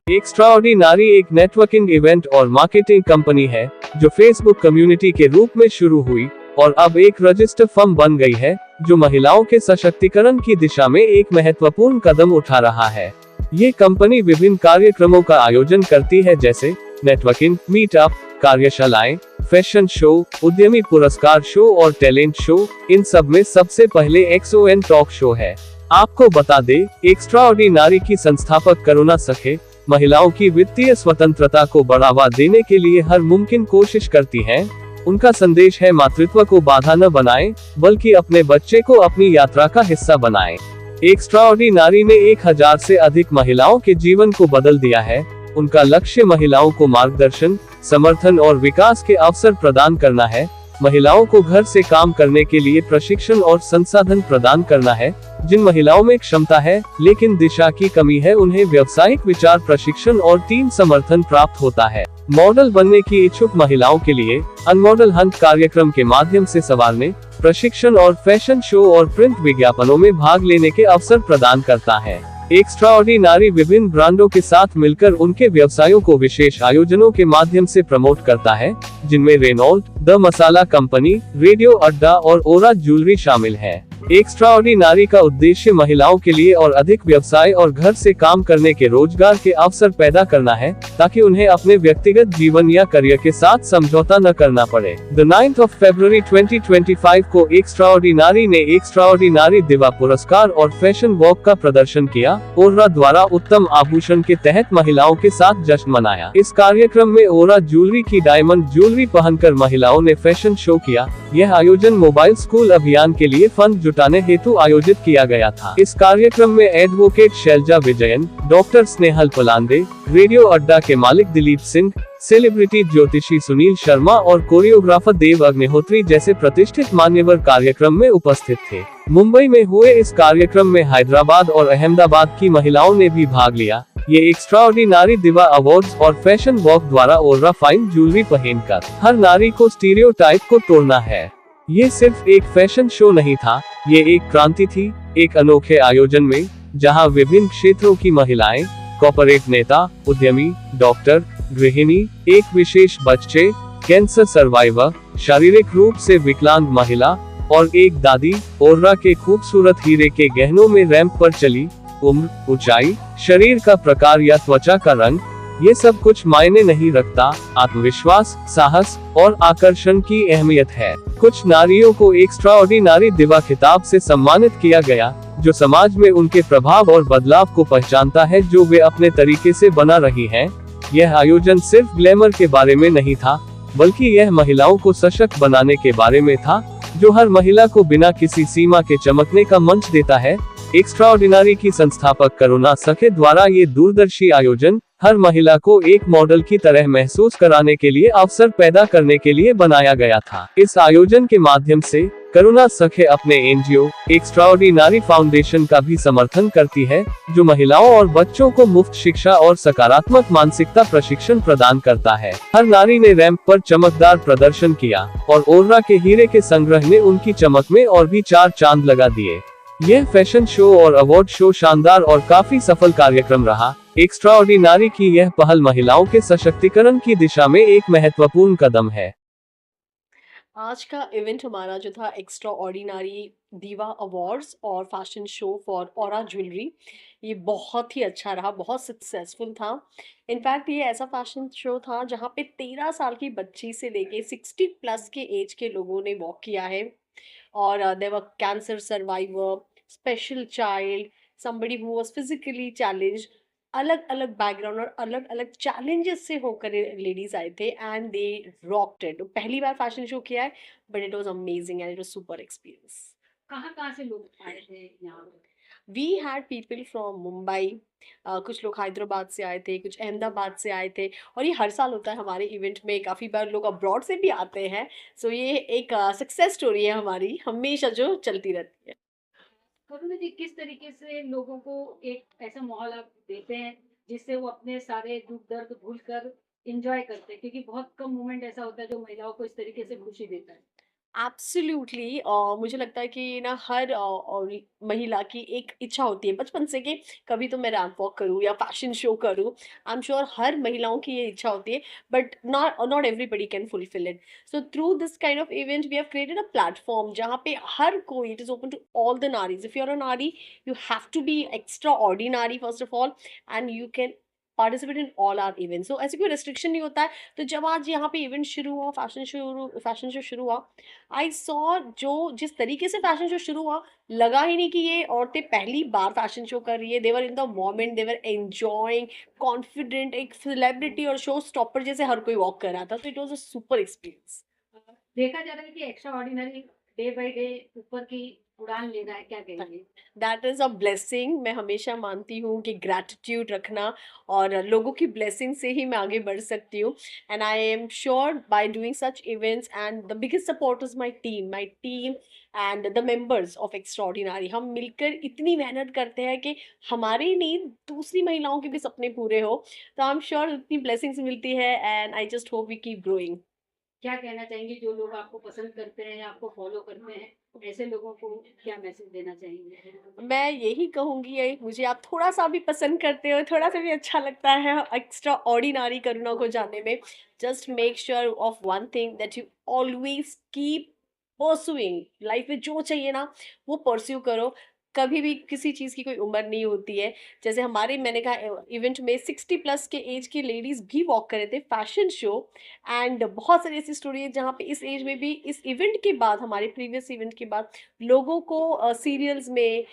Extraordinary एक networking event और marketing company है जो फेसबुक कम्युनिटी के रूप में शुरू हुई और अब एक रजिस्टर्ड फर्म बन गई है, जो महिलाओं के सशक्तिकरण की दिशा में एक महत्वपूर्ण कदम उठा रहा है। ये कंपनी विभिन्न कार्यक्रमों का आयोजन करती है, जैसे नेटवर्किंग मीटअप, कार्यशालाएं, फैशन शो, उद्यमी पुरस्कार शो और टैलेंट शो। इन सब में सबसे पहले XON टॉक शो है। आपको बता दें, एक्स्ट्राऑर्डिनरी की संस्थापक करुणा सखे महिलाओं की वित्तीय स्वतंत्रता को बढ़ावा देने के लिए हर मुमकिन कोशिश करती हैं। उनका संदेश है, मातृत्व को बाधा न बनाएं, बल्कि अपने बच्चे को अपनी यात्रा का हिस्सा बनाएं। एक्स्ट्राऑर्डिनरी ने 1000 से अधिक महिलाओं के जीवन को बदल दिया है। उनका लक्ष्य महिलाओं को मार्गदर्शन, समर्थन और विकास के अवसर प्रदान करना है। महिलाओं को घर से काम करने के लिए प्रशिक्षण और संसाधन प्रदान करना है। जिन महिलाओं में क्षमता है लेकिन दिशा की कमी है, उन्हें व्यावसायिक विचार प्रशिक्षण और टीम समर्थन प्राप्त होता है। मॉडल बनने की इच्छुक महिलाओं के लिए अनमॉडल हंट कार्यक्रम के माध्यम से संवारने, प्रशिक्षण और फैशन शो और प्रिंट विज्ञापनों में भाग लेने के अवसर प्रदान करता है। एक्स्ट्राऑर्डिनरी विभिन्न ब्रांडों के साथ मिलकर उनके व्यवसायों को विशेष आयोजनों के माध्यम से प्रमोट करता है, जिनमें Renault, the masala company, radio Adda और ओरा ज्वेलरी शामिल है। एक्स्ट्राऑर्डिनरी का उद्देश्य महिलाओं के लिए और अधिक व्यवसाय और घर से काम करने के रोजगार के अवसर पैदा करना है, ताकि उन्हें अपने व्यक्तिगत जीवन या करियर के साथ समझौता न करना पड़े। द 9 फरवरी 2025 को एक्स्ट्राऑर्डिनरी ने एक्स्ट्राऑर्डिनरी दिवा पुरस्कार और फैशन वॉक का प्रदर्शन किया। ओरा द्वारा उत्तम आभूषण के तहत महिलाओं के साथ जश्न मनाया। इस कार्यक्रम में ओरा ज्वेलरी की डायमंड ज्वेलरी पहनकर महिलाओं ने फैशन शो किया। यह आयोजन मोबाइल स्कूल अभियान के लिए फंड जुटाने हेतु आयोजित किया गया था। इस कार्यक्रम में advocate Shailaja Vijayan, doctor Snehal Palande, radio Adda के मालिक दिलीप सिंह, सेलिब्रिटी ज्योतिषी सुनील शर्मा और कोरियोग्राफर देव अग्निहोत्री जैसे प्रतिष्ठित मान्यवर कार्यक्रम में उपस्थित थे। मुंबई में हुए इस कार्यक्रम में हैदराबाद और अहमदाबाद की महिलाओं ने भी भाग लिया। ये एक्स्ट्राऑर्डिनरी दिवा अवार्ड्स और फैशन वॉक द्वारा ओरा फाइन ज्वेलरी पहनकर हर नारी को स्टीरियोटाइप को तोड़ना है। ये सिर्फ एक फैशन शो नहीं था, ये एक क्रांति थी। एक अनोखे आयोजन में जहां विभिन्न क्षेत्रों की महिलाएं, कॉर्पोरेट नेता, उद्यमी, डॉक्टर, गृहिणी, एक विशेष बच्चे, कैंसर सर्वाइवर, शारीरिक रूप से विकलांग महिला और एक दादी, ओरा के खूबसूरत हीरे के गहनों में रैंप पर चली। उम्र, ऊंचाई, शरीर का प्रकार या त्वचा का रंग, ये सब कुछ मायने नहीं रखता। आत्मविश्वास, साहस और आकर्षण की अहमियत है। कुछ नारियों को एक्स्ट्राऑर्डिनरी दिवा खिताब से सम्मानित किया गया, जो समाज में उनके प्रभाव और बदलाव को पहचानता है जो वे अपने तरीके से बना रही हैं। यह आयोजन सिर्फ ग्लैमर के बारे में नहीं था, बल्कि यह महिलाओं को सशक्त बनाने के बारे में था, जो हर महिला को बिना किसी सीमा के चमकने का मंच देता है। एक्स्ट्राऑर्डिनरी की संस्थापक करुणा सखे द्वारा ये दूरदर्शी आयोजन हर महिला को एक मॉडल की तरह महसूस कराने के लिए अवसर पैदा करने के लिए बनाया गया था। इस आयोजन के माध्यम से करुणा सखे अपने NGO एक्स्ट्राऑर्डिनरी फाउंडेशन का भी समर्थन करती है, जो महिलाओं और बच्चों को मुफ्त शिक्षा और सकारात्मक मानसिकता प्रशिक्षण प्रदान करता है। हर नारी ने रैंप पर चमकदार प्रदर्शन किया और ओरा के हीरे के संग्रह ने उनकी चमक में और भी 4 चांद लगा दिए। यह फैशन शो और अवार्ड शो शानदार और काफी सफल कार्यक्रम रहा। एक्स्ट्राऑर्डिनरी की यह पहल महिलाओं के सशक्तिकरण की दिशा में एक महत्वपूर्ण कदम है। आज का इवेंट हमारा जो था एक्स्ट्रा ऑर्डिनरी दीवा अवार्ड्स और fashion show for aura jewellery, ये बहुत ही अच्छा रहा, बहुत सक्सेसफुल था। इनफैक्ट ये ऐसा फैशन शो था जहाँ पे 13 साल की बच्ची से लेके 60 प्लस के एज के लोगों ने वॉक किया है। और there were cancer survivor, special child, somebody who was physically challenged, अलग अलग बैकग्राउंड और अलग अलग चैलेंजेस से होकर लेडीज आए थे एंड दे रॉक्ड इट। पहली बार फैशन शो किया है, but it was amazing and it was super experience. कहाँ कहाँ से लोग आए थे यहाँ पे? We had people from Mumbai, कुछ लोग हैदराबाद से आए थे, कुछ अहमदाबाद से आए थे। और ये हर साल होता है हमारे इवेंट में, काफ़ी बार लोग अब्रॉड से भी आते हैं। सो ये एक सक्सेस स्टोरी है हमारी, हमेशा जो चलती रहती है। करुणा जी, किस तरीके से लोगों को एक ऐसा माहौल आप देते हैं जिससे वो अपने सारे दुख दर्द भूल कर इंजॉय करते हैं, क्योंकि बहुत कम मोमेंट ऐसा होता है जो महिलाओं को इस तरीके से खुशी देता है। एब्सोल्युटली मुझे लगता है कि ना हर और महिला की एक इच्छा होती है बचपन से कि कभी तो मैं रैंप वॉक करूँ या फैशन शो करूँ। आई एम श्योर हर महिलाओं की ये इच्छा होती है, but not everybody can fulfil it. So through this kind of event we have created a platform जहाँ पे हर कोई, it is open to all the नारीज। इफ यू आर अ नारी, you have to be extraordinary first of all, and you can participate in all our events. So ऐसे कोई restriction नहीं होता है। तो जब आज यहाँ पे इवेंट शुरू हुआ, फैशन शो शुरू हुआ, आई सॉ जो जिस तरीके से फैशन शो शुरू हुआ, लगा ही नहीं कि ये औरतें पहली बार फैशन शो कर रही है। They were in the moment, they were enjoying, confident, एक सेलिब्रिटी और शो स्टॉपर जैसे हर कोई वॉक कर रहा था। तो it was a super experience. देखा जा रहा है कि extraordinary day by day ऊपर की उड़ान ले रहा है, क्या कहेंगे? That is a blessing. मैं हमेशा मानती हूँ कि ग्रैटिट्यूड रखना और लोगों की ब्लेसिंग से ही मैं आगे बढ़ सकती हूँ। And I am sure by doing such events, and the biggest support is my team and the members of extraordinary. हम मिलकर इतनी मेहनत करते हैं कि हमारे ही नहीं, दूसरी महिलाओं के भी सपने पूरे हो। तो आई एम श्योर इतनी ब्लेसिंग्स मिलती है, and I just hope we keep growing. क्या कहना चाहेंगे जो लोग आपको पसंद करते हैं या आपको फॉलो करते हैं, ऐसे लोगों को क्या मैसेज देना चाहेंगे? मैं यही कहूँगी, यही मुझे आप थोड़ा-सा भी पसंद करते हो, थोड़ा-सा भी अच्छा लगता है एक्स्ट्रा ऑर्डिनरी करुणा को जानने में, just make sure of one thing that you always keep pursuing. Life में जो चाहिए ना, वो परस्यू करो। कभी भी किसी चीज़ की कोई उम्र नहीं होती है। जैसे हमारे, मैंने कहा इवेंट में 60 प्लस के एज की लेडीज़ भी वॉक कर रहे थे फैशन शो, एंड बहुत सारी ऐसी स्टोरी है जहाँ पे इस एज में भी, इस इवेंट के बाद, हमारे प्रीवियस इवेंट के बाद लोगों को सीरियल्स में,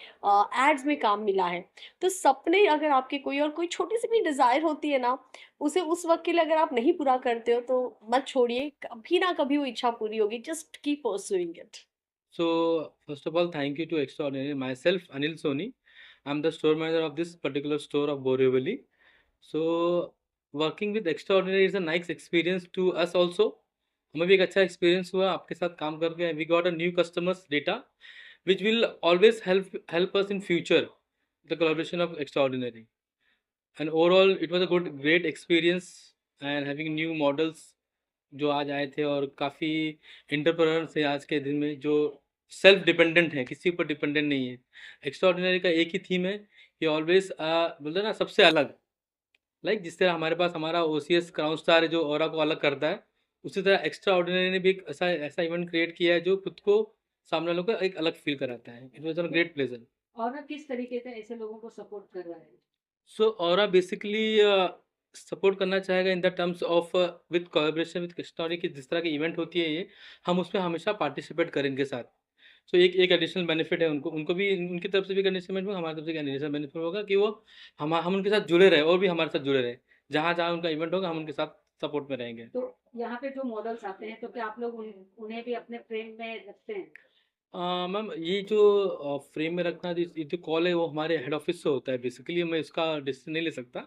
एड्स में काम मिला है। तो सपने अगर आपके कोई और कोई छोटी सी भी डिज़ायर होती है ना, उसे उस वक्त के लिए अगर आप नहीं पूरा करते हो तो मत छोड़िए, कभी ना कभी वो इच्छा पूरी होगी। Just keep pursuing it. So, first of all, thank you to Extraordinary. Myself, Anil Soni. I'm the store manager of this particular store of Borivali. So, working with Extraordinary is a nice experience to us also. हमें भी एक अच्छा experience हुआ आपके साथ काम करके. We got a new customers data, which will always help us in future. The collaboration of Extraordinary. And overall, it was a great experience and having new models जो आज आए थे और काफ़ी एंटरप्रेन्योर्स हैं आज के दिन में जो सेल्फ डिपेंडेंट हैं, किसी ऊपर डिपेंडेंट नहीं है। एक्स्ट्राऑर्डिनरी का एक ही थीम है कि ऑलवेज बोलते हैं ना सबसे अलग, लाइक जिस तरह हमारे पास हमारा ओसीएस क्राउन स्टार है जो ऑरा को अलग करता है, उसी तरह एक्स्ट्राऑर्डिनरी ने भी एक ऐसा ऐसा इवेंट क्रिएट किया है जो खुद को सामने वालों को एक अलग फील कराता है। It was a great pleasure. और किस तरीके से ऐसे लोगों को सपोर्ट कर रहा है? सो ऑरा बेसिकली सपोर्ट करना चाहेगा in the terms of with collaboration with story की जिस तरह की इवेंट होती है ये, हम उसमें हमेशा पार्टिसिपेट करें इनके साथ। सो एक एडिशनल बेनिफिट है उनको उनको भी उनकी तरफ से भी एडिशनल बेनिफिट होगा, हमारी तरफ से एडिशनल बेनिफिट होगा कि वो हम उनके साथ जुड़े रहे और भी हमारे साथ जुड़े रहे। जहाँ जहाँ उनका इवेंट होगा हम उनके साथ सपोर्ट में रहेंगे। तो यहाँ पे जो मॉडल्स आते हैं तो क्या आप लोग उन्हें भी अपने फ्रेम में रखते हैं? मैम ये जो फ्रेम में रखना ये जो कॉल है वो हमारे हेड ऑफिस से होता है। बेसिकली मैं इसका डिसीजन नहीं ले सकता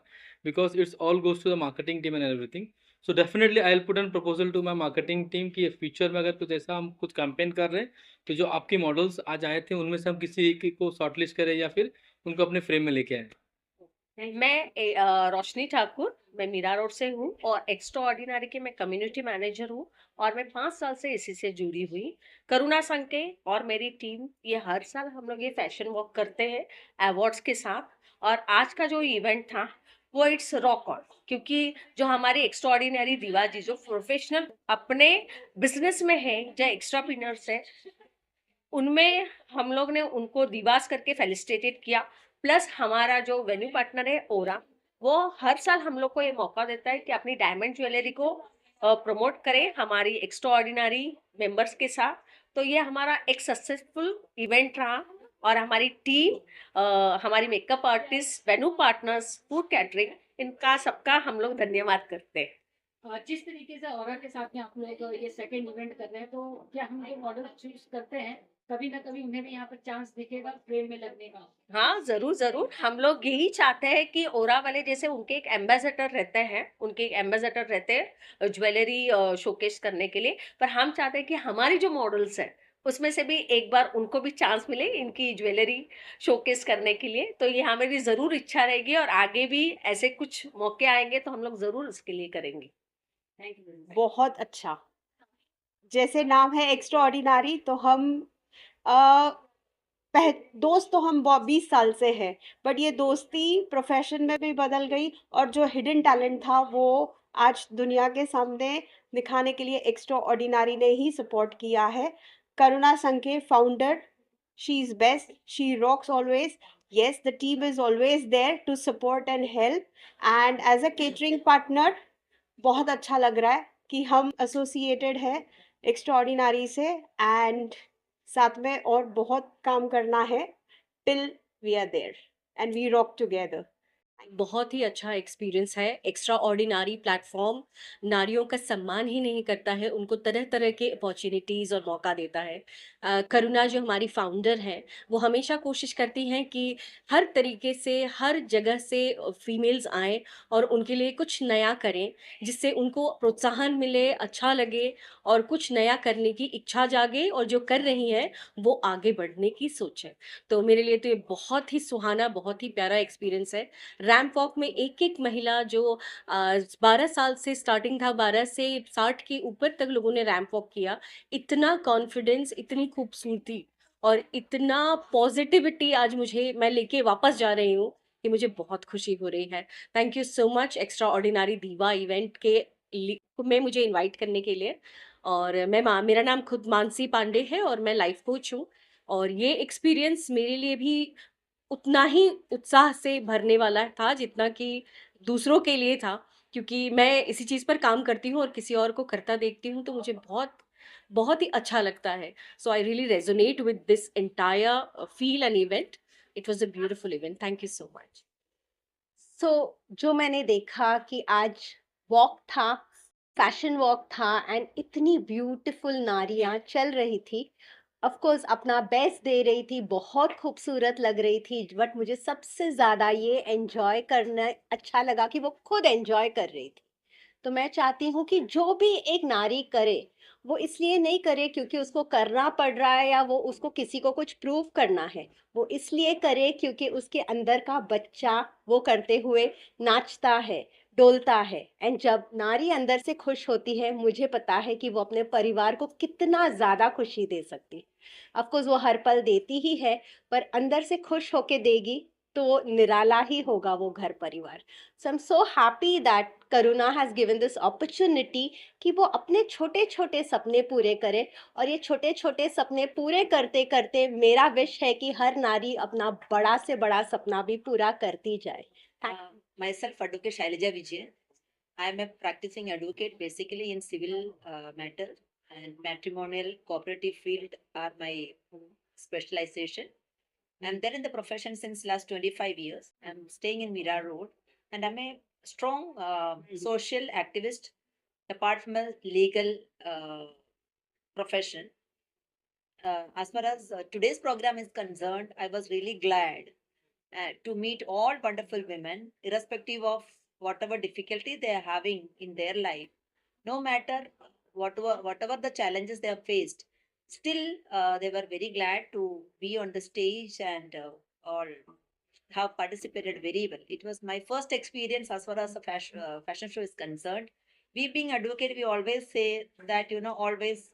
because it's all goes to the marketing team and everything. So definitely I will put an proposal to my marketing team कि फ्यूचर में अगर कुछ ऐसा हम कुछ कैंपेन कर रहे हैं तो जो आपकी मॉडल्स आज आए थे उनमें से हम किसी एक को शॉर्टलिस्ट करें या फिर उनको अपने फ्रेम में लेके आए। रोशनी ठाकुर, मैं मीरा रोड से हूँ और एक्स्ट्रा ऑर्डिनरी के मैं कम्युनिटी मैनेजर हूँ, और मैं 5 साल से इसी से जुड़ी हुई। करुणा संके और मेरी टीम ये हर साल हम लोग ये फैशन वॉक करते हैं अवार्ड्स के साथ। और आज का जो इवेंट था वो इट्स रॉक ऑन, क्योंकि जो हमारी एक्स्ट्रा ऑर्डिनरी दीवा जी जो प्रोफेशनल अपने बिजनेस में है, जो एक्स्ट्रा पिनर्स है, उनमें हम लोग ने उनको दिवास करके फेलिसिटेटेड किया। प्लस हमारा जो वेन्यू पार्टनर है ओरा, वो हर साल हम लोग को ये मौका देता है कि अपनी डायमंड ज्वेलरी को प्रमोट करें हमारी एक्स्ट्रा ऑर्डिनरी मेंबर्स के साथ। तो ये हमारा एक सक्सेसफुल इवेंट रहा, और हमारी टीम, हमारी makeup artist, venue partners, food catering, इनका सबका हम लोग धन्यवाद करते हैं। जिस तरीके से ऑरा के साथ में आप लोग ये सेकंड इवेंट कर रहे हैं, तो क्या हम जो मॉडल चूज करते हैं कभी ना कभी उन्हें भी यहाँ पर चांस दिखेगा फ्रेम में लगने का? हाँ, ज़रूर, ज़रूर। हम लोग यही चाहते हैं कि ओरा वाले जैसे उनके एक एम्बेसडर रहते हैं, उनके एक एम्बेसडर रहते हैं ज्वेलरी शोकेस करने के लिए, पर हम चाहते हैं कि हमारी जो मॉडल्स हैं, उसमें से भी एक बार उनको भी चांस मिले इनकी ज्वेलरी शोकेस करने के लिए। तो ये हमारी ज़रूर इच्छा रहेगी, और आगे भी ऐसे कुछ मौके आएँगे तो हम लोग ज़रूर इसके लिए करेंगे। Thank you. बहुत अच्छा। जैसे नाम है एक्स्ट्रा ऑर्डिनरी, तो हम अ, दोस्त तो हम 20 साल से हैं, बट ये दोस्ती प्रोफेशन में भी बदल गई, और जो हिडन टैलेंट था वो आज दुनिया के सामने दिखाने के लिए एक्स्ट्रा ऑर्डिनरी ने ही सपोर्ट किया है। करुणा संघे founder, she is best, she rocks always. Yes, the team is always there to support and help. And as a catering partner, बहुत अच्छा लग रहा है कि हम एसोसिएटेड है एक्स्ट्राऑर्डिनरी से, एंड साथ में और बहुत काम करना है till we are there and we rock together. बहुत ही अच्छा एक्सपीरियंस है। एक्स्ट्रा ऑर्डिनरी प्लेटफॉर्म नारियों का सम्मान ही नहीं करता है, उनको तरह तरह के अपॉर्चुनिटीज़ और मौका देता है। करुणा जो हमारी फाउंडर हैं, वो हमेशा कोशिश करती हैं कि हर तरीके से हर जगह से फीमेल्स आएं और उनके लिए कुछ नया करें, जिससे उनको प्रोत्साहन मिले, अच्छा लगे और कुछ नया करने की इच्छा जागे, और जो कर रही हैं वो आगे बढ़ने की सोचें। तो मेरे लिए तो ये बहुत ही सुहाना, बहुत ही प्यारा एक्सपीरियंस है। रैंप वॉक में एक-एक महिला जो 12 साल से स्टार्टिंग था, 12 से 60 के ऊपर तक लोगों ने रैंप वॉक किया। इतना कॉन्फिडेंस, इतनी खूबसूरती और इतना पॉजिटिविटी आज मैं लेके वापस जा रही हूँ कि मुझे बहुत खुशी हो रही है। Thank you so much extra ordinary दीवा इवेंट के में मुझे इनवाइट करने के लिए। और मेरा नाम खुद मानसी पांडे है और मैं लाइफ कोच हूँ, और ये एक्सपीरियंस मेरे लिए भी उतना ही उत्साह से भरने वाला था जितना कि दूसरों के लिए था, क्योंकि मैं इसी चीज़ पर काम करती हूँ और किसी और को करता देखती हूँ तो मुझे बहुत बहुत ही अच्छा लगता है। So I really resonate with this entire feel and event. It was a beautiful event. Thank you so much. So जो मैंने देखा कि आज वॉक था, फैशन वॉक था, एंड इतनी ब्यूटीफुल नारियां चल रही थी, ऑफ कोर्स अपना बेस्ट दे रही थी, बहुत खूबसूरत लग रही थी, बट मुझे सबसे ज़्यादा ये एंजॉय करना अच्छा लगा कि वो खुद एंजॉय कर रही थी। तो मैं चाहती हूँ कि जो भी एक नारी करे, वो इसलिए नहीं करे क्योंकि उसको करना पड़ रहा है या वो उसको किसी को कुछ प्रूव करना है। वो इसलिए करे क्योंकि उसके अंदर का बच्चा वो करते हुए नाचता है, डोलता है, एंड जब नारी अंदर से खुश होती है, मुझे पता है कि वो अपने परिवार को कितना ज़्यादा खुशी दे सकती। ऑफ कोर्स वो हर पल देती ही है, पर अंदर से खुश होके देगी तो निराला ही होगा वो घर परिवार। So I am so happy that Karuna has given this opportunity कि वो अपने छोटे छोटे सपने पूरे करे, और ये छोटे छोटे सपने पूरे करते करते मेरा विश है कि हर नारी अपना बड़ा से बड़ा सपना भी पूरा करती जाए। Myself, Advocate Shailaja Vijay. I am a practicing advocate basically in civil matters, and matrimonial cooperative field are my specialization. I'm there in the profession since last 25 years. I'm staying in Mira Road, and I'm a strong social activist apart from a legal profession. As far as today's program is concerned, I was really glad to meet all wonderful women, irrespective of whatever difficulty they are having in their life, no matter whatever the challenges they have faced. Still, they were very glad to be on the stage and all have participated very well. It was my first experience as far as the fashion show is concerned. We being advocate, we always say that always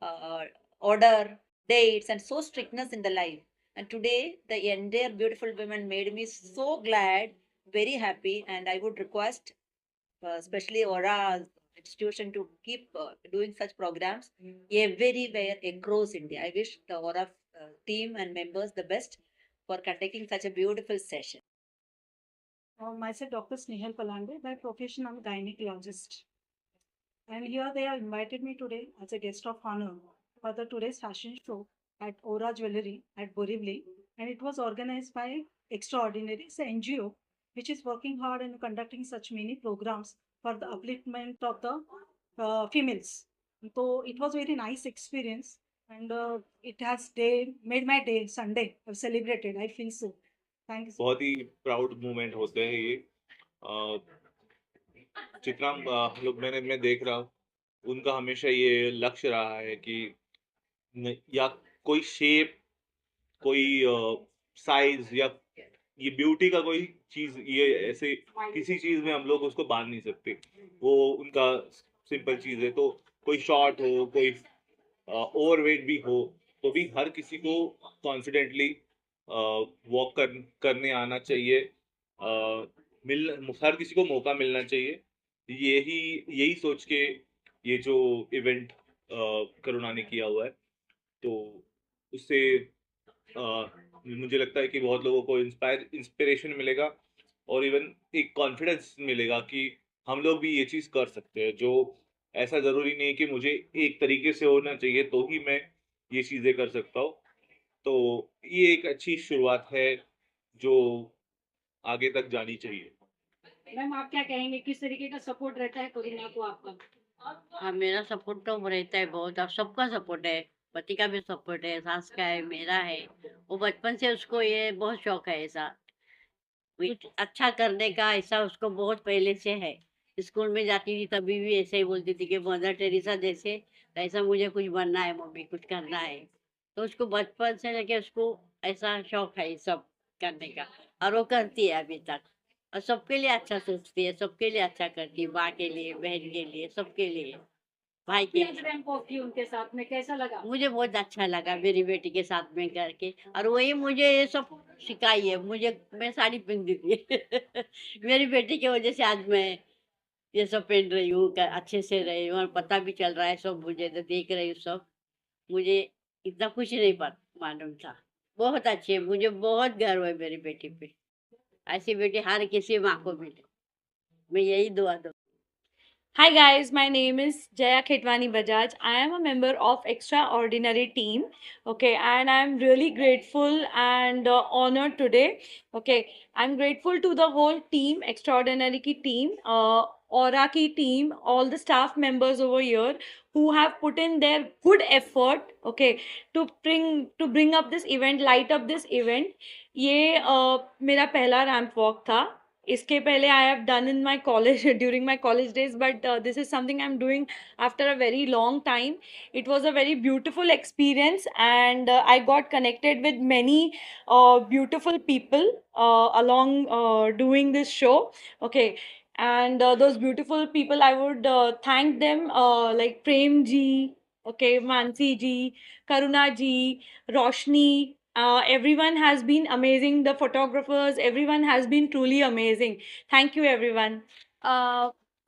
uh, order, dates, and so strictness in the life. And today, the entire beautiful women made me so glad, very happy, and I would request, especially Aura institution, to keep doing such programs everywhere across India. I wish the Aura team and members the best for conducting such a beautiful session. Myself, Dr. Snehal Palande. By profession, I'm a gynecologist. And here they have invited me today as a guest of honor for the today's fashion show at Aura Jewelry at Borivali. And it was organized by Extraordinary, it's an NGO which is working hard and conducting such many programs for the upliftment of the females. So it was very nice experience, and it has made my day Sunday. I've celebrated. I feel so. Thank you. बहुत ही proud moment होते हैं ये। जितना लोग मैं देख रहा हूँ, उनका हमेशा ये लक्ष्य रहा है कि या कोई शेप, कोई साइज, या ये ब्यूटी का कोई चीज, ये ऐसे किसी चीज में हम लोग उसको बांध नहीं सकते। वो उनका सिंपल चीज है। तो कोई शॉर्ट हो, कोई ओवरवेट भी हो तो भी हर किसी को कॉन्फिडेंटली वॉक करने आना चाहिए। हर किसी को मौका मिलना चाहिए। यही यही सोच के ये जो इवेंट करुणा ने किया हुआ है, तो उससे मुझे लगता है कि बहुत लोगों को इंस्पिरेशन मिलेगा और इवन एक कॉन्फिडेंस मिलेगा कि हम लोग भी ये चीज़ कर सकते हैं। जो ऐसा ज़रूरी नहीं है कि मुझे एक तरीके से होना चाहिए तो ही मैं ये चीज़ें कर सकता हूँ। तो ये एक अच्छी शुरुआत है जो आगे तक जानी चाहिए। मैम आप क्या कहेंगे, किस तरीके का सपोर्ट रहता है कोरोना को आपका? हाँ, मेरा सपोर्ट तो रहता है बहुत, अब सबका सपोर्ट है, पति का भी सपोर्ट है, सास का है, मेरा है। वो बचपन से उसको ये बहुत शौक है ऐसा, अच्छा करने का, ऐसा उसको बहुत पहले से है। स्कूल में जाती थी तभी भी ऐसे ही बोलती थी कि मदर टेरेसा जैसे, ऐसा मुझे कुछ बनना है मम्मी, कुछ करना है। तो उसको बचपन से लेके उसको ऐसा शौक है ये सब करने का, और वो करती है अभी तक। और सबके लिए अच्छा सोचती है, सबके लिए अच्छा करती है, माँ के लिए, बहन के लिए, सबके लिए, भाई के लिए। रैंप वॉक की उनके साथ में कैसा लगा? मुझे बहुत अच्छा लगा मेरी बेटी के साथ में करके, और वही मुझे ये सब सिखाई है। मैं साड़ी पहनती थी मेरी बेटी की वजह से आज मैं ये सब पहन रही हूँ, अच्छे से रही हूँ, और पता भी चल रहा है सब, मुझे तो देख रही हूँ सब। मुझे इतना कुछ नहीं मालूम था। बहुत अच्छी है, मुझे बहुत गर्व है मेरी बेटी पे। ऐसी बेटी हर किसी माँ को मिले, मैं यही दुआ दूँ। Hi guys, my name is Jaya Khetwani Bajaj. I am a member of Extraordinary team. Okay, and I'm really grateful and honored today. Okay, I'm grateful to the whole team, Extraordinary ki team, Aura ki team, all the staff members over here who have put in their good effort. Okay, to bring up this event, light up this event. ये मेरा पहला ramp walk था। इसके पहले I have done in my college during my college days, but this is something I'm doing after a very long time. It was a very beautiful experience, and I got connected with many beautiful people along doing this show. Okay, and those beautiful people, I would thank them, like Prem ji, okay, Mansi ji, Karuna ji, Roshni. Everyone has been amazing. The photographers, everyone has been truly amazing. Thank you, everyone.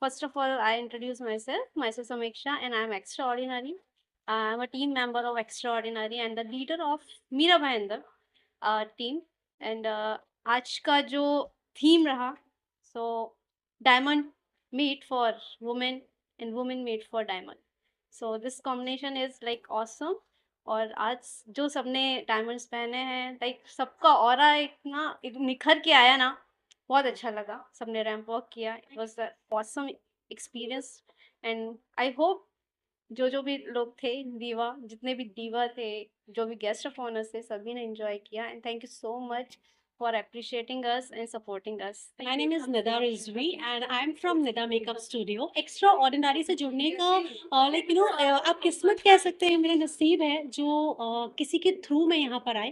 First of all, I introduce myself. Myself Samiksha, and I am Extraordinary. I am a team member of Extraordinary and the leader of Meera Bhayandar team. And आज का जो theme रहा, so diamond made for women and women made for diamond. So this combination is like awesome. और आज जो सबने diamonds पहने हैं, लाइक सबका ऑरा एक निखर के आया ना, बहुत अच्छा लगा। सबने रैंप वॉक किया, it was a awesome experience. And I hope जो भी लोग थे, दीवा, जितने भी दीवा थे, जो भी गेस्ट ऑफ ऑनर्स थे, सभी ने एंजॉय किया। And thank you so much for appreciating us and supporting us. My name is Nida Rizvi and I'm from Nida Makeup Studio. Extraordinary से जुड़ने का like you know आप किस्मत कह सकते हैं, मेरा नसीब है जो किसी के थ्रू मैं यहाँ पर आए।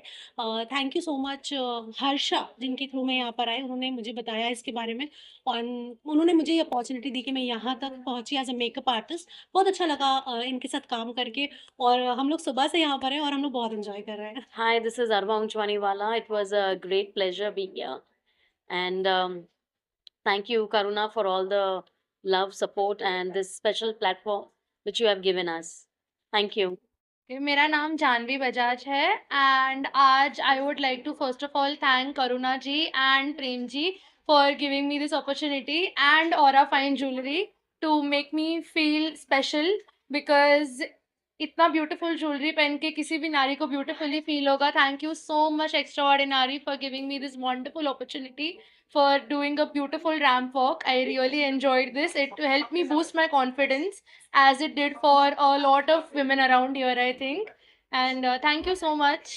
Thank you so much Harsha, जिनके थ्रू मैं यहाँ पर आए, उन्होंने मुझे बताया इसके बारे में और उन्होंने मुझे ये अपॉर्चुनिटी दी कि मैं यहाँ तक पहुँची एज अ मेकअप आर्टिस्ट। बहुत अच्छा लगा इनके साथ काम करके, और हम लोग सुबह से यहाँ पर हैं और हम लोग बहुत एंजॉय कर रहे हैं। Hi, this is Arva Unchwaniwala. It was a great pleasure being here. And thank you, Karuna, for all the love, support, and this special platform which you have given us. Thank you. मेरा नाम जानवी बजाज है, and आज I would like to first of all thank Karuna ji and Prem ji for giving me this opportunity and Aura Fine Jewelry to make me feel special, because इतना beautiful jewellery पहन के किसी भी नारी को ब्यूटीफुली फील होगा। Thank you so much extraordinary for giving me this wonderful opportunity for doing a beautiful ramp walk. I really enjoyed this. It helped me boost my confidence as it did for a lot of women around here, I think. And thank you so much.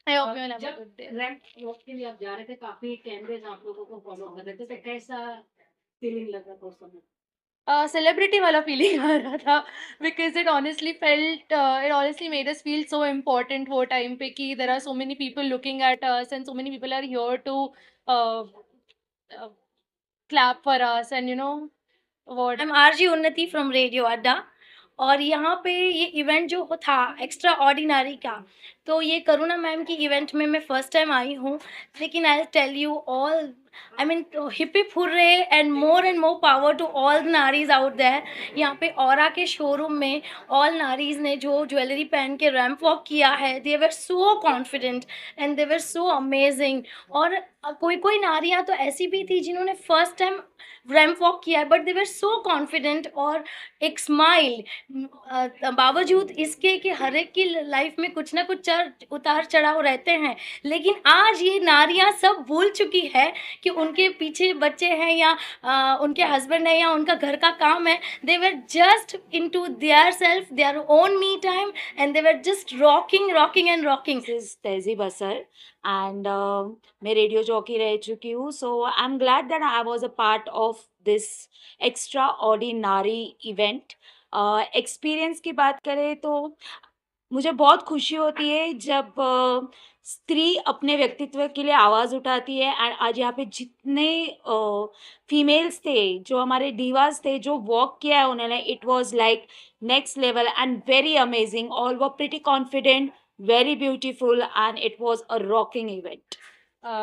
I hope you will have a good day. Ramp walk के लिए आप जा रहे थे, काफी कैमरेज आप लोगों को फॉलो कर रहे थे, तो कैसा फीलिंग लग रहा था उस समय? Celebrity वाला feeling आ रहा था, because it honestly made us feel so important वो time पे कि there are so many people looking at us and so many people are here to uh, clap for us, and you know what. I'm RJ Unnati from Radio Adda, और यहाँ पे ये event जो था extra ordinary का, तो ये करुणा ma'am की इवेंट में मैं फर्स्ट टाइम आई हूँ। लेकिन I tell you all, I mean hip hip hooray and more power to all नारीज आउट देयर। यहाँ पे ऑरा के शोरूम में ऑल नारीज ने जो ज्वेलरी पहन के रैंप वॉक किया है, they were so confident and they were so amazing. और कोई कोई नारियाँ तो ऐसी भी थी जिन्होंने फर्स्ट टाइम रैंप वॉक किया है, but they were so confident. और एक स्माइल, बावजूद इसके कि हर एक की लाइफ में कुछ ना कुछ उतार चढ़ाव रहते हैं, लेकिन आज ये नारियां सब भूल चुकी है कि उनके पीछे बच्चे हैं या उनके हस्बैंड है या उनका घर का काम है। They were just into their self, their own me time, and they were just rocking and rocking. This is Tahzeeb Asar and मैं रेडियो जॉकी रह चुकी हूँ, so I am glad that I was a part of this extraordinary event. Experience की बात करें तो मुझे बहुत खुशी होती है जब स्त्री अपने व्यक्तित्व के लिए आवाज़ उठाती है। एंड आज यहाँ पे जितने फीमेल्स थे, जो हमारे डीवास थे, जो वॉक किया है उन्होंने, it was like next level and very amazing. All were pretty confident, very beautiful and it was a rocking event.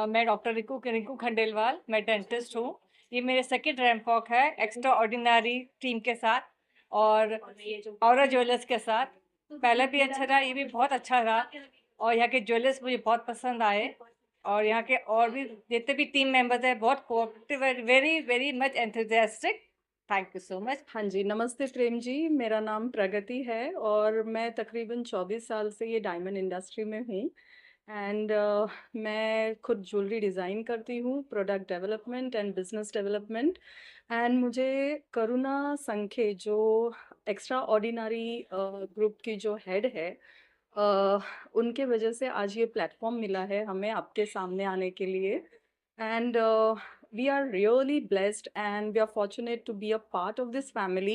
मैं डॉक्टर रिंकू खंडेलवाल, मैं डेंटिस्ट हूँ। ये मेरे सेकंड रैंप वॉक है एक्स्ट्रा ऑर्डिनरी टीम के साथ और औरा ज्वेलर्स के साथ। पहले भी अच्छा रहा, ये भी बहुत अच्छा रहा और यहाँ के ज्वेलर्स मुझे बहुत पसंद आए और यहाँ के और भी जितने भी टीम मेंबर्स हैं बहुत cooperative, very very much enthusiastic. Thank you so much. हाँ जी, नमस्ते प्रेम जी, मेरा नाम प्रगति है और मैं तकरीबन 24 साल से ये डायमंड इंडस्ट्री में हूँ। एंड मैं खुद ज्वेलरी डिज़ाइन करती हूँ, product development and business development. And मुझे करुणा संखे जो एक्स्ट्रा ऑर्डिनरी ग्रुप की जो हेड है, उनके वजह से आज ये प्लेटफॉर्म मिला है हमें आपके सामने आने के लिए। And we are really blessed and we are fortunate to be a part of this family.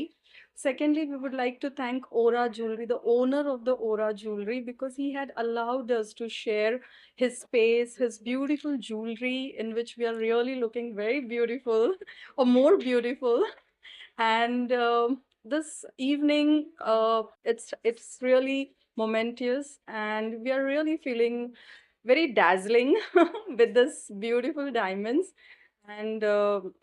Secondly, we would like to thank Aura Jewelry, the owner of the Aura Jewelry, because he had allowed us to share his space, his beautiful jewelry, in which we are really looking very beautiful or more beautiful. And this evening, it's really momentous and we are really feeling very dazzling with this beautiful diamonds. And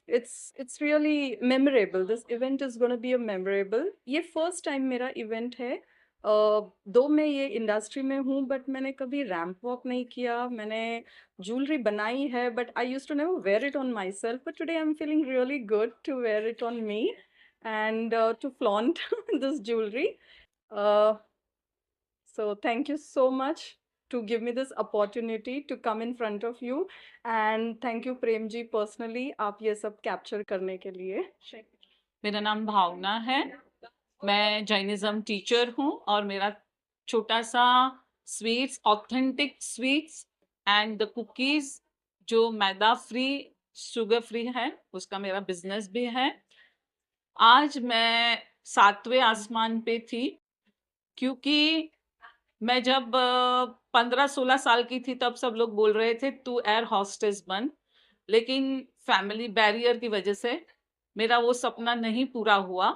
it's really memorable. This event is going to be a memorable. ये first time मेरा event है। दो मैं ये industry में हूँ but मैंने कभी रैम्प वॉक नहीं किया। मैंने ज्वेलरी बनाई है but I use to never wear it on my self, but today I am feeling really good to wear it on me and to flaunt this jewelry. So thank you so much to give me this opportunity to come in front of you, and thank you Prem ji personally आप ये सब capture करने के लिए। मेरा नाम भावना है, मैं जैनिज्म टीचर हूँ और मेरा छोटा सा sweets, authentic sweets and the cookies जो मैदा फ्री, शुगर फ्री है, उसका मेरा बिजनेस भी है। आज मैं 7वें आसमान पे थी क्योंकि मैं जब 15-16 साल की थी तब सब लोग बोल रहे थे तू एयर हॉस्टेस बन, लेकिन फैमिली बैरियर की वजह से मेरा वो सपना नहीं पूरा हुआ।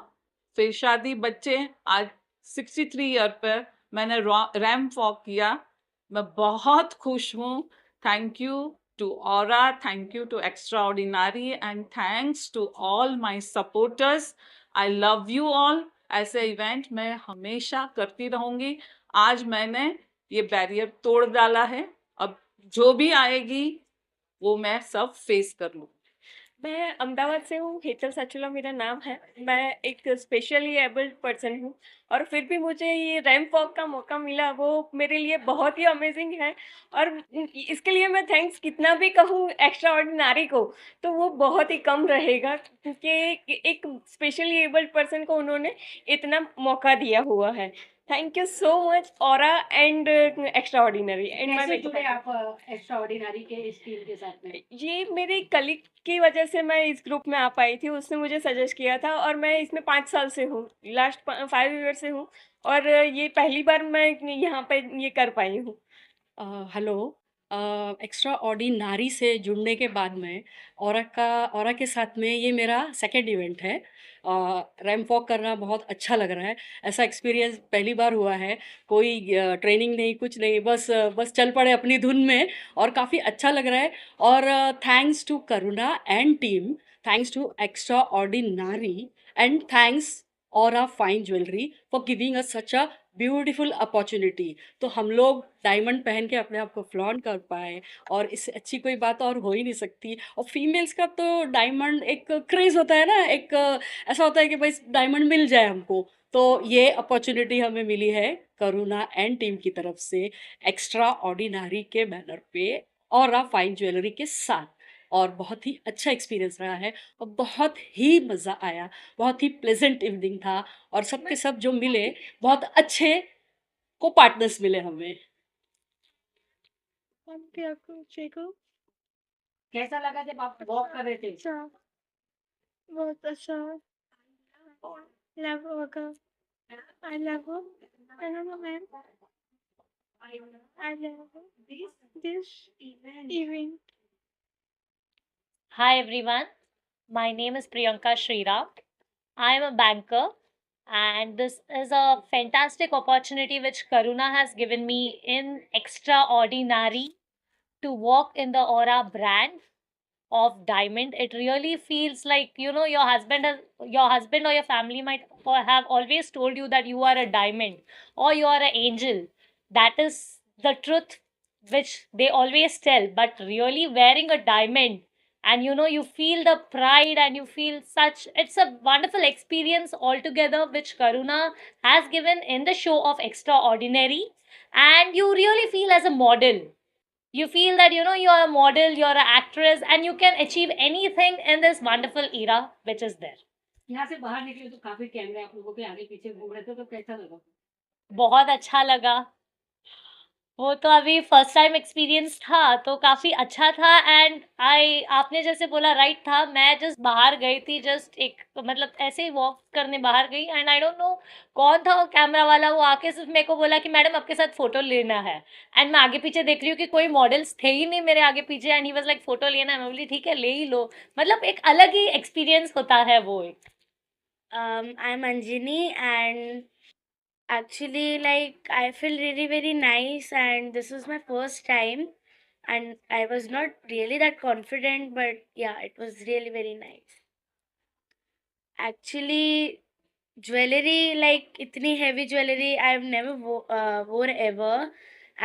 फिर शादी, बच्चे, आज 63 ईयर पर मैंने रैंप वॉक किया। मैं बहुत खुश हूँ। Thank you to Aura, thank you to Extraordinary, and thanks to all my supporters. I love you all. ऐसे इवेंट मैं हमेशा करती रहूँगी। आज मैंने ये बैरियर तोड़ डाला है, अब जो भी आएगी वो मैं सब फेस कर लूँ। मैं अहमदाबाद से हूँ, हेतल सचुला मेरा नाम है। मैं एक स्पेशली एबल्ड पर्सन हूँ और फिर भी मुझे ये रैंप वॉक का मौका मिला, वो मेरे लिए बहुत ही अमेजिंग है। और इसके लिए मैं थैंक्स कितना भी कहूँ एक्स्ट्रा ऑर्डिनरी को तो वो बहुत ही कम रहेगा, क्योंकि एक स्पेशली एबल्ड पर्सन को उन्होंने इतना मौका दिया हुआ है। Thank you so much aura and extra ordinary and कैसे जुड़े आप एक्स्ट्रा ऑर्डिनरी के इस टीम के साथ में? ये मेरे कलीग की वजह से मैं इस ग्रुप में आ पाई थी। उसने मुझे सजेस्ट किया था और मैं इसमें 5 साल से हूँ, लास्ट 5 ईयर से हूँ और ये पहली बार मैं यहाँ पे ये कर पाई हूँ। हेलो, एक्स्ट्रा ऑर्डिनरी से जुड़ने के बाद में ऑरा के साथ में ये मेरा सेकंड इवेंट है। रैंप वॉक करना बहुत अच्छा लग रहा है। ऐसा एक्सपीरियंस पहली बार हुआ है। कोई ट्रेनिंग नहीं, कुछ नहीं, बस चल पड़े अपनी धुन में और काफ़ी अच्छा लग रहा है। और thanks to Karuna and team, thanks to extraordinary and thanks Aura fine jewellery for giving us such a beautiful opportunity. तो हम लोग डायमंड पहन के अपने आप को फ्लॉन्ट कर पाए और इससे अच्छी कोई बात और हो ही नहीं सकती। और फीमेल्स का तो डायमंड एक क्रेज़ होता है ना, एक ऐसा होता है कि भाई डायमंड मिल जाए हमको। तो ये अपॉर्चुनिटी हमें मिली है करुणा एंड टीम की तरफ से एक्स्ट्रा ऑर्डिनरी के बैनर पे और फाइन ज्वेलरी के साथ। और बहुत ही अच्छा एक्सपीरियंस रहा है और बहुत ही मज़ा आया। बहुत ही प्लेजेंट इवनिंग था और सबके सब जो मिले बहुत अच्छे को पार्टनर्स मिले हमें। कैसा लगा जब आप वॉक कर रहे थे? बहुत अच्छा लव होगा। I love her. I love her, ma'am. I love this event. Hi everyone, my name is Priyanka Sriram. I am a banker and this is a fantastic opportunity which Karuna has given me in Extraordinary to walk in the Aura brand of diamond. It really feels like, you know, your husband or your family might have always told you that you are a diamond or you are an angel. That is the truth which they always tell, but really wearing a diamond and you know you feel the pride and you feel such, it's a wonderful experience altogether which Karuna has given in the show of Extraordinary. And you really feel as a model, you feel that you know you're a model, you're an actress and you can achieve anything in this wonderful era which is there. यहाँ से बाहर निकले तो काफी कैमरे आप लोगों के आगे पीछे घूम रहे थे, तो कैसा लगा? बहुत अच्छा लगा। वो तो अभी फर्स्ट टाइम एक्सपीरियंस था तो काफ़ी अच्छा था। एंड आपने जैसे बोला राइट था, मैं जस्ट बाहर गई थी, जस्ट एक मतलब ऐसे ही वॉक करने बाहर गई एंड आई डोंट नो कौन था वो कैमरा वाला, वो आके सिर्फ मेरे को बोला कि मैडम आपके साथ फ़ोटो लेना है। एंड मैं आगे पीछे देख रही हूँ कि कोई मॉडल्स थे ही नहीं मेरे आगे पीछे and he was like photo लेना है। मैं बोली ठीक है ले ही लो, मतलब एक अलग ही एक्सपीरियंस होता है वो एक। I'm Anjini and actually like I feel really very nice and this was my first time and I was not really that confident but yeah it was really very nice. Actually jewelry like itni heavy jewelry I've never wore ever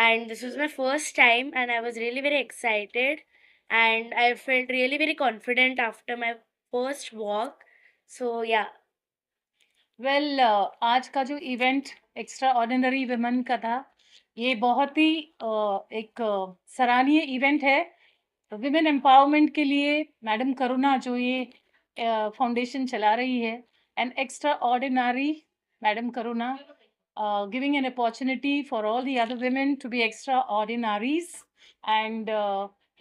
and this was my first time and I was really very excited and I felt really very confident after my first walk. So yeah. Well आज का जो event extra ordinary women का था, ये बहुत ही एक सराहनीय event है विमेन एम्पावरमेंट के लिए। मैडम करुणा जो ये फाउंडेशन चला रही है and extra ordinary madam Karuna giving an opportunity for all the other women to be extraordinaries and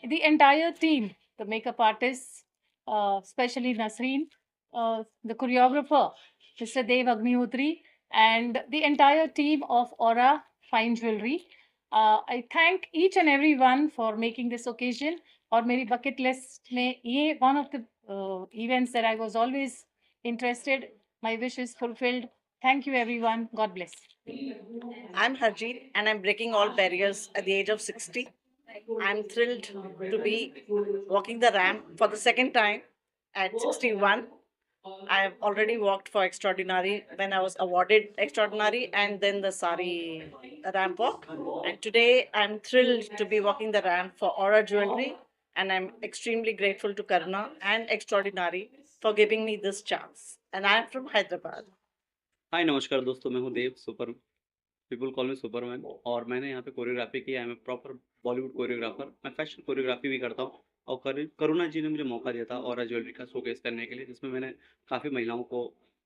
the entire team, the makeup artists, especially Nasreen, the choreographer Mr. Dev Agnihotri and the entire team of Aura Fine Jewelry. I thank each and every one for making this occasion. और मेरी bucket list में ये one of the events that I was always interested. My wish is fulfilled. Thank you everyone. God bless. I'm Harjeet and I'm breaking all barriers at the age of 60. I'm thrilled to be walking the ramp for the second time at 61. I have already walked for Extraordinary when I was awarded Extraordinary and then the Sari ramp walk. And today I'm thrilled to be walking the ramp for Aura Jewelry and I'm extremely grateful to Karuna and Extraordinary for giving me this chance. And I'm from Hyderabad. हाय नमस्कार दोस्तों, मैं हूँ Dev, super people call me superman और मैंने यहाँ पे choreography की। I am a proper Bollywood choreographer. मैं फैशन कोरियोग्राफी भी करता हूँ और करुणा जी ने मुझे मौका दिया था ऑरा ज्वेलरी का शोकेस करने के लिए, जिसमें मैंने काफ़ी महिलाओं को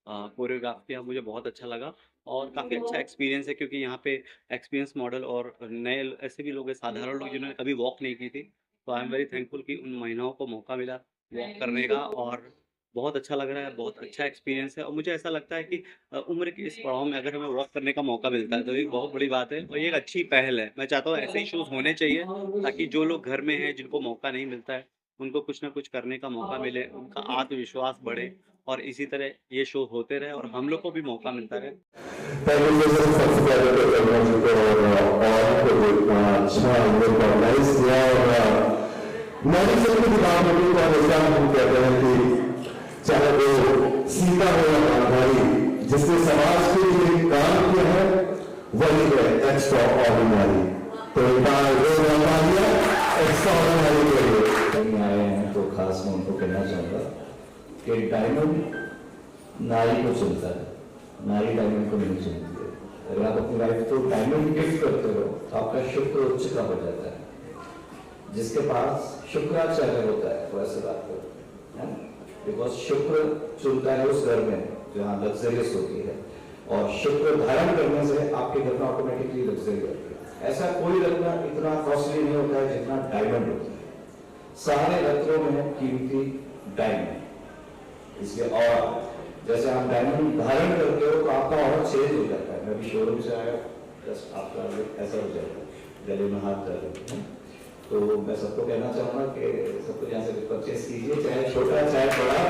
कोरियोग्राफ किया। मुझे बहुत अच्छा लगा और काफ़ी अच्छा एक्सपीरियंस है क्योंकि यहाँ पे एक्सपीरियंस मॉडल और नए ऐसे भी लोग हैं, साधारण लोग जिन्होंने कभी वॉक नहीं की थी। तो आई एम वेरी थैंकफुल कि उन महिलाओं को मौका मिला वॉक करने का और बहुत अच्छा लग रहा है, बहुत अच्छा एक्सपीरियंस है और मुझे ऐसा लगता है कि उम्र के इस पड़ाव में अगर हमें वर्क करने का मौका मिलता है तो ये बहुत बड़ी बात है और ये एक अच्छी पहल है। मैं चाहता हूँ ऐसे ही शोज़ होने चाहिए ताकि जो लोग घर में हैं, जिनको मौका नहीं मिलता है, उनको कुछ ना कुछ करने का मौका मिले, उनका आत्मविश्वास बढ़े और इसी तरह ये शो होते रहे और हम लोग को भी मौका मिलता रहे। सबसे पहले तो करना चाहिए और को देखना अच्छा इवेंट ऑर्गेनाइज किया और मेरी सबकी दिमाग में भी हमेशा हम कहते हैं कि चाहे वो सीता हो या गांधारी, जिसने समाज के लिए काम किया है वही है एक्स्ट्रा ऑर्डिनरी। तो एक्स्ट्रा ऑर्डिनरी के लिए आए हैं तो खास मैं उनको कहना चाहूँगा कि डायमंड नारी को चुनता है, नारी डायमंड को नहीं चुनती है। अगर आप अपनी लाइफ को डायमंड गिफ्ट करते हो तो आपका शुक्र उच्च का हो जाता है। जिसके पास शुक्राचार्य होता है वो ऐसे बात करते हैं, बिकॉज शुक्र चुनता है उस घर में जहाँ लग्जरियस होती है और शुक्र धारण करने से आपके घर में ऑटोमेटिकली लग्जरी होती है। ऐसा कोई रत्न इतना कॉस्टली नहीं होता है जितना डायमंड होता है। सारे रत्नों में कीमती डायमंड। इसलिए और जैसे आप डायमंड धारण करते हो तो आपका और चेंज हो जाता है। मैं भी शोरूम से आया, जस्ट आपका ऐसा हो जाएगा, गले में हाथ कर रहे हैं। तो मैं सबको कहना चाहूँगा कि सबको यहाँ से परचेस कीजिए, चाहे छोटा चाहे बड़ा।